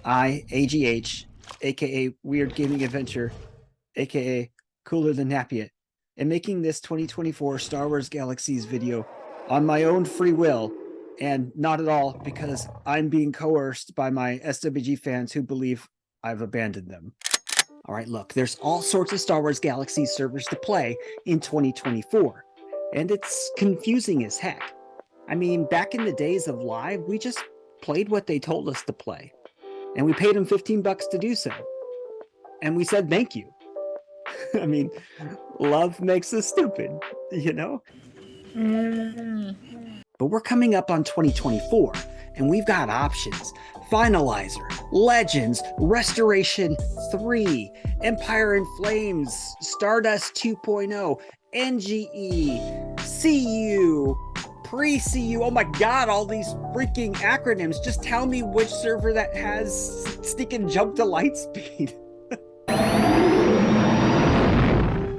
I, AGH, aka Weird Gaming Adventure, aka Cooler Than Nappy It, am making this 2024 Star Wars Galaxies video on my own free will, and not at all because I'm being coerced by my SWG fans who believe I've abandoned them. All right, look, there's all sorts of Star Wars Galaxies servers to play in 2024, and it's confusing as heck. I mean, back in the days of live, we just played what they told us to play, and we paid them 15 bucks to do so. And we said thank you. I mean, love makes us stupid, you know? But we're coming up on 2024, and we've got options. Finalizer, Legends, Restoration 3, Empire in Flames, Stardust 2.0, NGE, CU, Pre CU. Oh my god, all these freaking acronyms. Just tell me which server that has sneak and jump to light speed.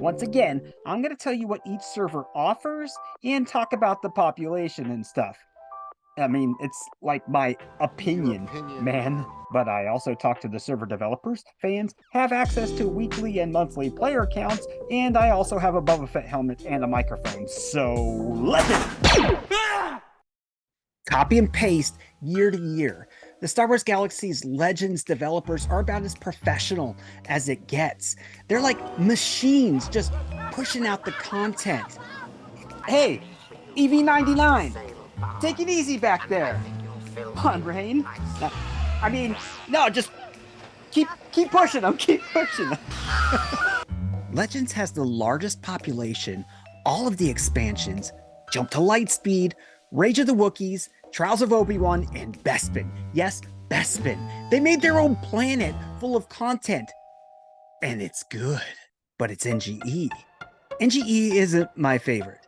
Once again, I'm going to tell you what each server offers and talk about the population and stuff. I mean, it's like my opinion, man. But I also talk to the server developers, fans, have access to weekly and monthly player counts, and I also have a Boba Fett helmet and a microphone. So, legend! Copy and paste year to year. The Star Wars Galaxies Legends developers are about as professional as it gets. They're like machines just pushing out the content. Hey, EV99, take it easy back there. Come on, Rain. No, just keep pushing them, keep pushing them. Legends has the largest population, all of the expansions, Jump to Lightspeed, Rage of the Wookiees, Trials of Obi-Wan, and Bespin. Yes, Bespin. They made their own planet full of content. And it's good, but it's NGE. NGE isn't my favorite.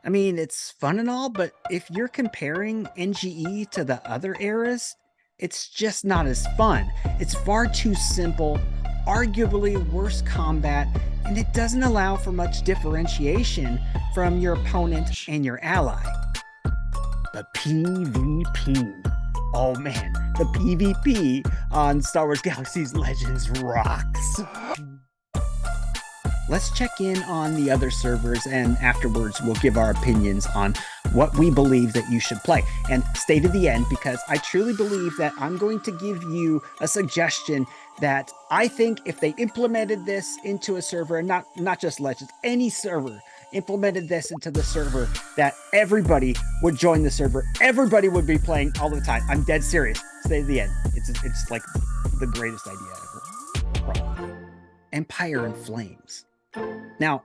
I mean, it's fun and all, but if you're comparing NGE to the other eras, it's just not as fun. It's far too simple, arguably worse combat, and it doesn't allow for much differentiation from your opponent and your ally. But PvP, oh man, the PvP on Star Wars Galaxies Legends rocks. Let's check in on the other servers, and afterwards we'll give our opinions on what we believe that you should play. And stay to the end, because I truly believe that I'm going to give you a suggestion that I think if they implemented this into a server, and not just Legends, any server implemented this into the server, that everybody would join the server. Everybody would be playing all the time. I'm dead serious. Stay to the end. It's like the greatest idea ever. Probably. Empire in Flames. Now,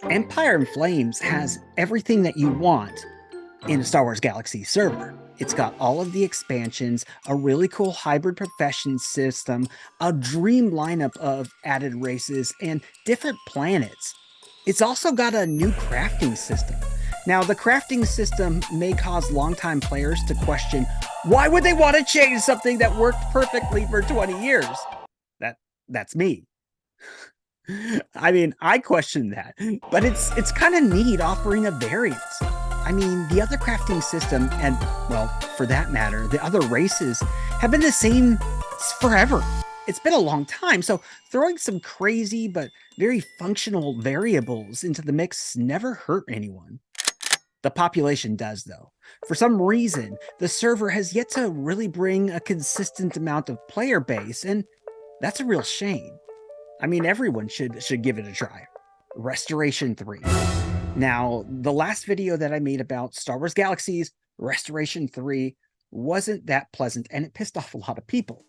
Empire in Flames has everything that you want in a Star Wars Galaxy server. It's got all of the expansions, a really cool hybrid profession system, a dream lineup of added races, and different planets. It's also got a new crafting system. Now, the crafting system may cause longtime players to question, why would they want to change something that worked perfectly for 20 years? That's me. I mean, I question that, but it's kind of neat offering a variance. I mean, the other crafting system, and, well, for that matter, the other races have been the same forever. It's been a long time, so throwing some crazy but very functional variables into the mix never hurt anyone. The population does, though. For some reason, the server has yet to really bring a consistent amount of player base, and that's a real shame. I mean, everyone should give it a try. Restoration 3. Now, the last video that I made about Star Wars Galaxies, Restoration 3, wasn't that pleasant, and it pissed off a lot of people.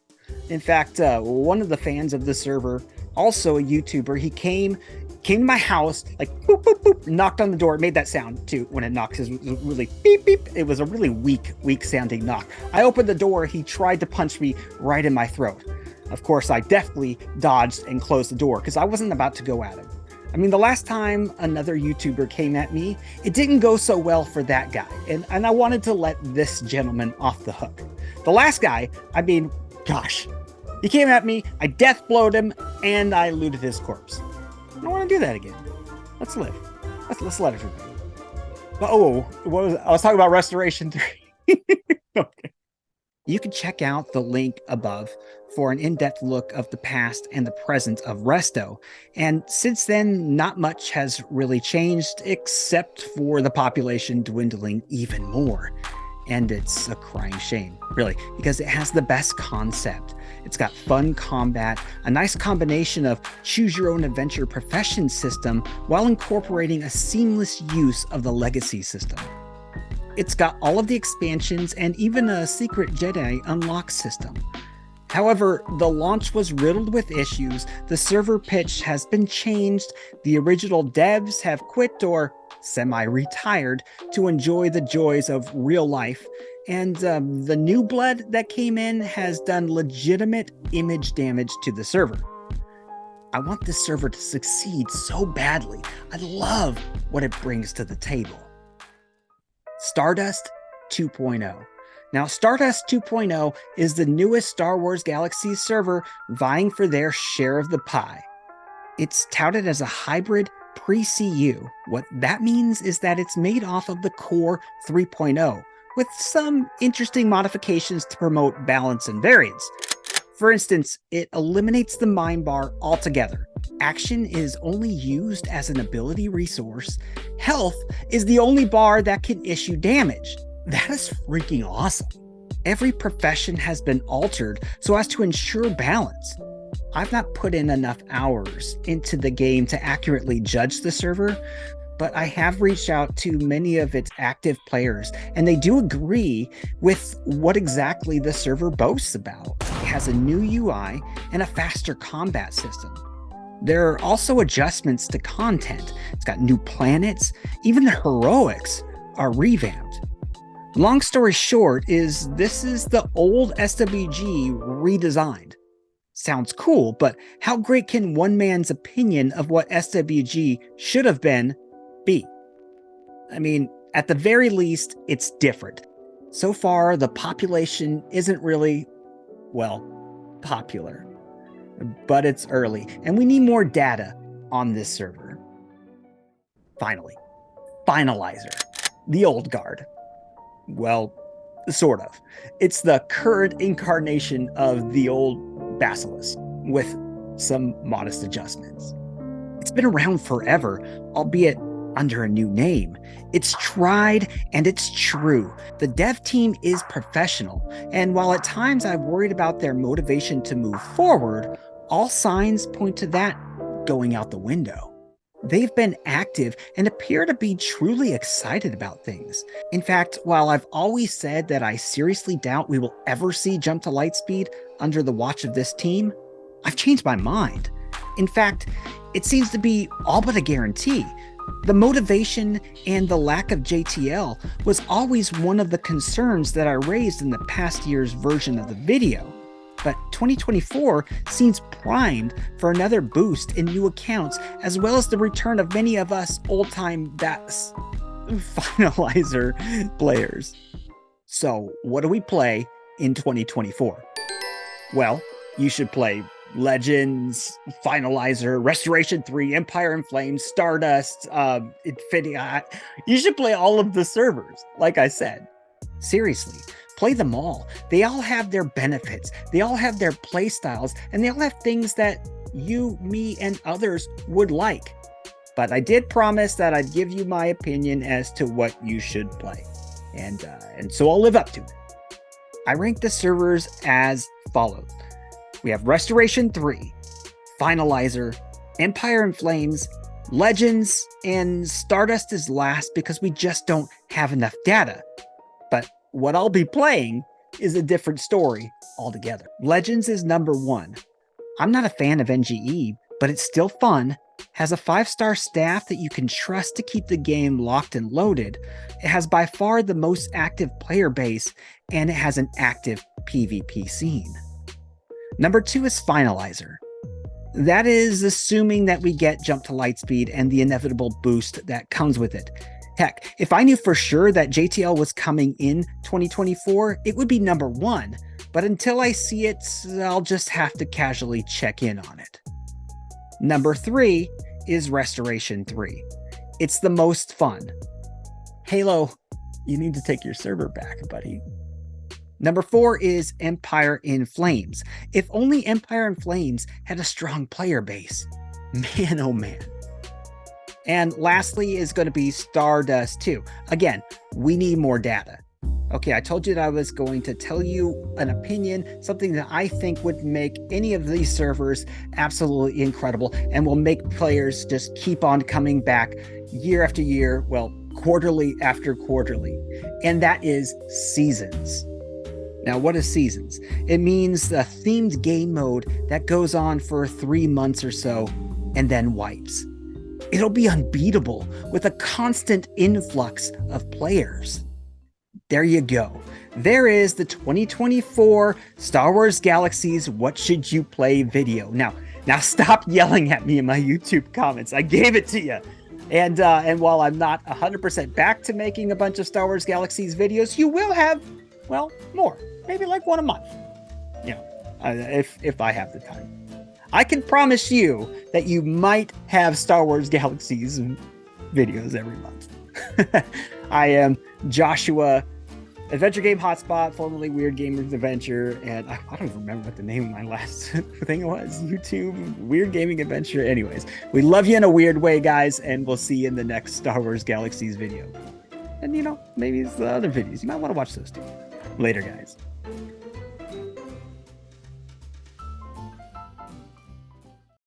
In fact, one of the fans of the server, also a YouTuber, he came to my house, like, boop, boop, boop, knocked on the door, made that sound, too, when it knocks. It was really beep, beep. It was a really weak sounding knock. I opened the door, he tried to punch me right in my throat. Of course, I deftly dodged and closed the door, because I wasn't about to go at him. I mean, the last time another YouTuber came at me, it didn't go so well for that guy, and I wanted to let this gentleman off the hook. The last guy, I mean, gosh, he came at me, I death blowed him, and I looted his corpse. I don't want to do that again. Let's live. Let's let it be. But, I was talking about Restoration 3. Okay. You can check out the link above for an in-depth look of the past and the present of Resto. And since then, not much has really changed except for the population dwindling even more. And it's a crying shame, really, because it has the best concept. It's got fun combat, a nice combination of choose your own adventure profession system while incorporating a seamless use of the legacy system. It's got all of the expansions and even a secret Jedi unlock system. However, the launch was riddled with issues, the server pitch has been changed, the original devs have quit or semi-retired to enjoy the joys of real life, and the new blood that came in has done legitimate image damage to the server. I want this server to succeed so badly. I love what it brings to the table. Stardust 2.0. Now, Stardust 2.0 is the newest Star Wars Galaxies server vying for their share of the pie. It's touted as a hybrid Pre CU. What that means is that it's made off of the core 3.0, with some interesting modifications to promote balance and variance. For instance, it eliminates the mind bar altogether. Action is only used as an ability resource. Health is the only bar that can issue damage. That is freaking awesome. Every profession has been altered so as to ensure balance. I've not put in enough hours into the game to accurately judge the server, but I have reached out to many of its active players, and they do agree with what exactly the server boasts about. It has a new UI and a faster combat system. There are also adjustments to content. It's got new planets, even the heroics are revamped. Long story short is this is the old SWG redesigned. Sounds cool, but how great can one man's opinion of what SWG should have been be? I mean, at the very least, it's different. So far, the population isn't really, well, popular. But it's early, and we need more data on this server. Finally, Finalizer, the old guard. Well, sort of. It's the current incarnation of the old Basilisk, with some modest adjustments. It's been around forever, albeit under a new name. It's tried and it's true. The dev team is professional, and while at times I've worried about their motivation to move forward, all signs point to that going out the window. They've been active and appear to be truly excited about things. In fact, while I've always said that I seriously doubt we will ever see Jump to Lightspeed under the watch of this team, I've changed my mind. In fact, it seems to be all but a guarantee. The motivation and the lack of JTL was always one of the concerns that I raised in the past year's version of the video. But 2024 seems primed for another boost in new accounts, as well as the return of many of us old-time Finalizer players. So, what do we play in 2024? Well, you should play Legends, Finalizer, Restoration 3, Empire in Flames, Stardust, Infinity. You should play all of the servers, like I said. Seriously. Play them all. They all have their benefits. They all have their play styles, and they all have things that you, me, and others would like. But I did promise that I'd give you my opinion as to what you should play. And so I'll live up to it. I rank the servers as follows. We have Restoration 3, Finalizer, Empire in Flames, Legends, and Stardust is last because we just don't have enough data. But what I'll be playing is a different story altogether. Legends is number 1. I'm not a fan of NGE, but it's still fun, has a 5-star staff that you can trust to keep the game locked and loaded. It has by far the most active player base, and it has an active PvP scene. Number 2 is Finalizer. That is assuming that we get Jump to Lightspeed and the inevitable boost that comes with it. Heck, if I knew for sure that JTL was coming in 2024, it would be number 1. But until I see it, I'll just have to casually check in on it. Number 3 is Restoration 3. It's the most fun. Halo, you need to take your server back, buddy. Number 4 is Empire in Flames. If only Empire in Flames had a strong player base. Man, oh man. And lastly is going to be Stardust 2. Again, we need more data. Okay, I told you that I was going to tell you an opinion, something that I think would make any of these servers absolutely incredible and will make players just keep on coming back year after year, well, quarterly after quarterly. And that is seasons. Now, what is seasons? It means a themed game mode that goes on for 3 months or so and then wipes. It'll be unbeatable with a constant influx of players. There you go. There is the 2024 Star Wars Galaxies What Should You Play video. Now stop yelling at me in my YouTube comments. I gave it to you. And while I'm not 100% back to making a bunch of Star Wars Galaxies videos, you will have, well, more. Maybe like one a month. You know, if I have the time. I can promise you that you might have Star Wars Galaxies videos every month. I am Joshua, Adventure Game Hotspot, formerly Weird Gamers Adventure, and I don't even remember what the name of my last thing was. YouTube, Weird Gaming Adventure. Anyways, we love you in a weird way, guys, and we'll see you in the next Star Wars Galaxies video. And, you know, maybe it's the other videos. You might want to watch those too. Later, guys.